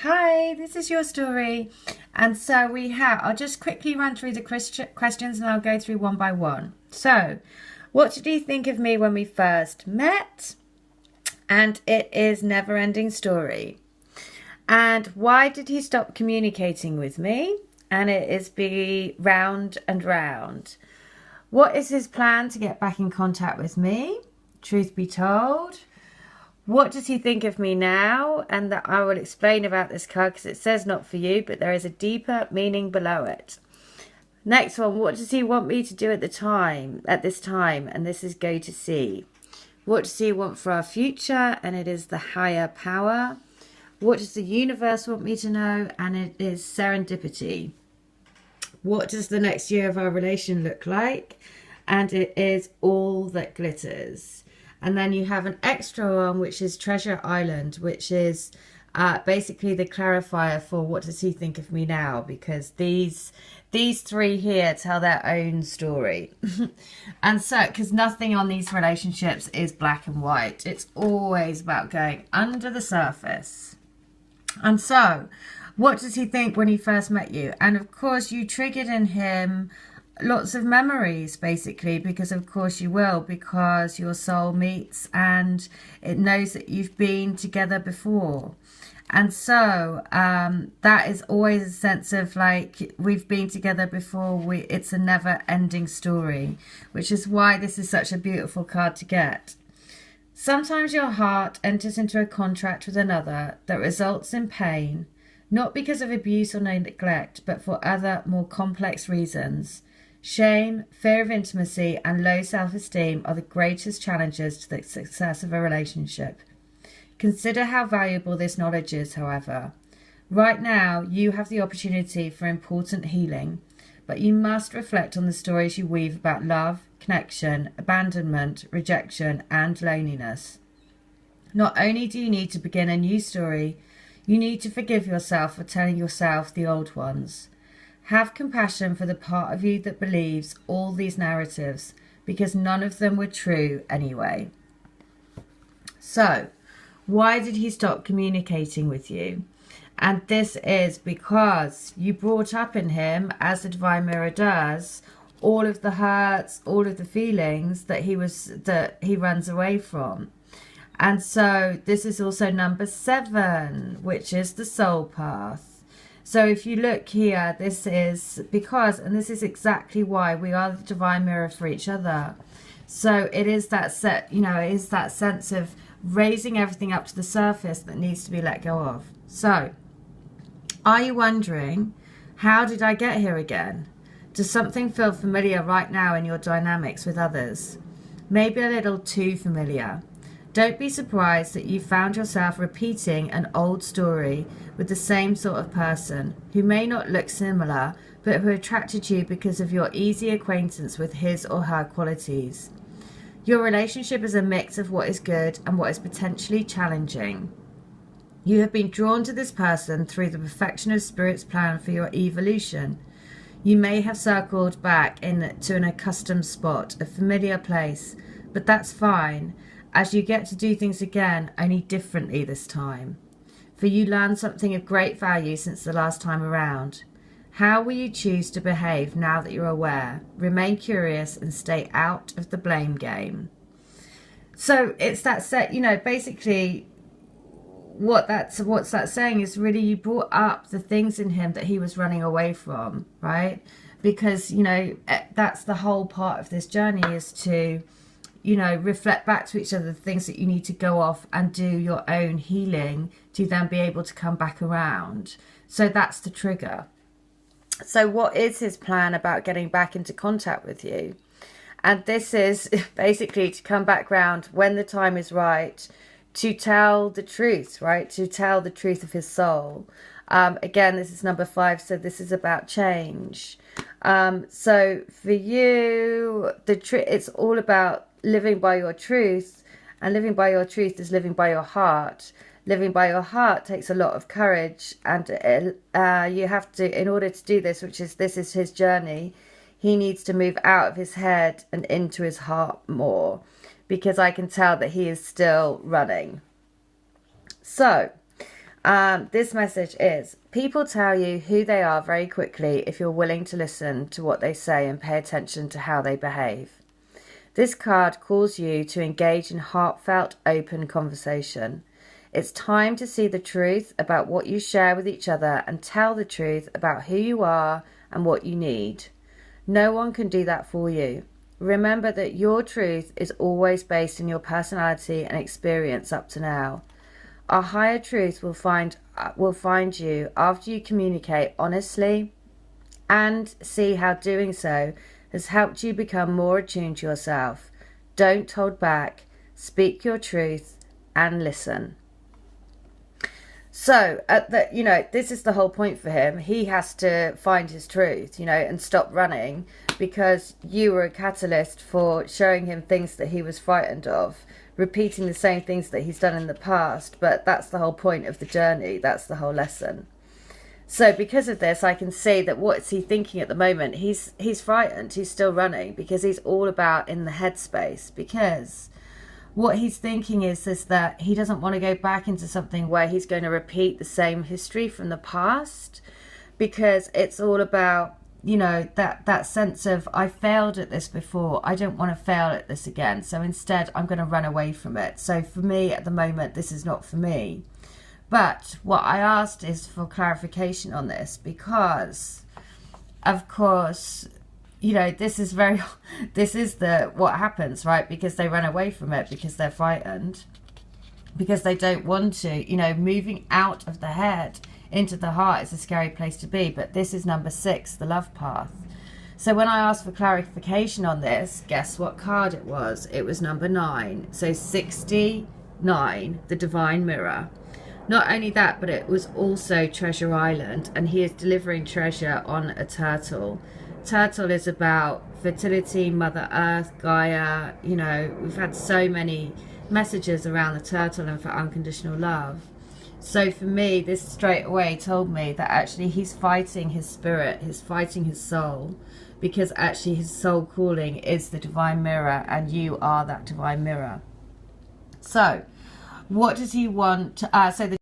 Hi, this is your story. And so I'll just quickly run through the questions and I'll go through one by one. So, what did you think of me when we first met? And it is never ending story. And why did he stop communicating with me? And it is be round and round. What is his plan to get back in contact with me? Truth be told. What does he think of me now? And that I will explain about this card because it says not for you, but there is a deeper meaning below it. Next one, what does he want me to do at this time? And this is go to see. What does he want for our future? And it is the higher power. What does the universe want me to know? And it is serendipity. What does the next year of our relation look like? And it is all that glitters. And then you have an extra one, which is Treasure Island, which is basically the clarifier for what does he think of me now? Because these three here tell their own story. And so, because nothing on these relationships is black and white. It's always about going under the surface. And so, what does he think when he first met you? And of course, you triggered in him lots of memories, basically, because of course you will, because your soul meets and it knows that you've been together before. And so that is always a sense of like, we've been together before. It's a never ending story, which is why this is such a beautiful card to get. Sometimes your heart enters into a contract with another that results in pain, not because of abuse or neglect, but for other more complex reasons. Shame, fear of intimacy, and low self-esteem are the greatest challenges to the success of a relationship. Consider how valuable this knowledge is, however. Right now, you have the opportunity for important healing, but you must reflect on the stories you weave about love, connection, abandonment, rejection, and loneliness. Not only do you need to begin a new story, you need to forgive yourself for telling yourself the old ones. Have compassion for the part of you that believes all these narratives, because none of them were true anyway. So, why did he stop communicating with you? And this is because you brought up in him, as the Divine Mirror does, all of the hurts, all of the feelings that he runs away from. And so this is also number 7, which is the soul path. So if you look here, this is because, and this is exactly why we are the divine mirror for each other. So it is that it is that sense of raising everything up to the surface that needs to be let go of. So are you wondering, how did I get here again? Does something feel familiar right now in your dynamics with others? Maybe a little too familiar. Don't be surprised that you found yourself repeating an old story with the same sort of person who may not look similar, but who attracted you because of your easy acquaintance with his or her qualities. Your relationship is a mix of what is good and what is potentially challenging. You have been drawn to this person through the perfection of Spirit's plan for your evolution. You may have circled back to an accustomed spot, a familiar place, but that's fine, as you get to do things again, only differently this time. For you learned something of great value since the last time around. How will you choose to behave now that you're aware? Remain curious and stay out of the blame game. So it's that basically what's that saying is really, you brought up the things in him that he was running away from, right? Because, that's the whole part of this journey, is to reflect back to each other the things that you need to go off and do your own healing to then be able to come back around. So that's the trigger. So what is his plan about getting back into contact with you? And this is basically to come back round when the time is right, to tell the truth, right? To tell the truth of his soul. Again, this is number 5, so this is about change. So for you, it's all about living by your truth, and living by your truth is living by your heart. Living by your heart takes a lot of courage, and you have to, in order to do this, this is his journey, he needs to move out of his head and into his heart more, because I can tell that he is still running. So This message is, people tell you who they are very quickly if you're willing to listen to what they say and pay attention to how they behave. This card calls you to engage in heartfelt, open conversation. It's time to see the truth about what you share with each other and tell the truth about who you are and what you need. No one can do that for you. Remember that your truth is always based on your personality and experience up to now. Our higher truth will find you after you communicate honestly and see how doing so has helped you become more attuned to yourself. Don't hold back, speak your truth and listen. So, this is the whole point for him. He has to find his truth, and stop running, because you were a catalyst for showing him things that he was frightened of, repeating the same things that he's done in the past. But that's the whole point of the journey. That's the whole lesson. So because of this, I can see that what's he thinking at the moment? He's frightened. He's still running because he's all about in the headspace, because what he's thinking is that he doesn't want to go back into something where he's going to repeat the same history from the past, because it's all about, that sense of, I failed at this before, I don't want to fail at this again, so instead I'm going to run away from it. So for me at the moment, this is not for me. But what I asked is for clarification on this, because of course, this is what happens, right? Because they run away from it, because they're frightened, because they don't want to, moving out of the head into the heart is a scary place to be. But this is number 6, the love path. So when I asked for clarification on this, guess what card it was? It was number 9. So 69, the divine mirror. Not only that, but it was also Treasure Island, and he is delivering treasure on a turtle. Turtle is about fertility, Mother Earth, Gaia. We've had so many messages around the turtle and for unconditional love. So for me, this straight away told me that actually he's fighting his spirit, he's fighting his soul, because actually his soul calling is the divine mirror, and you are that divine mirror. So what does he want? So the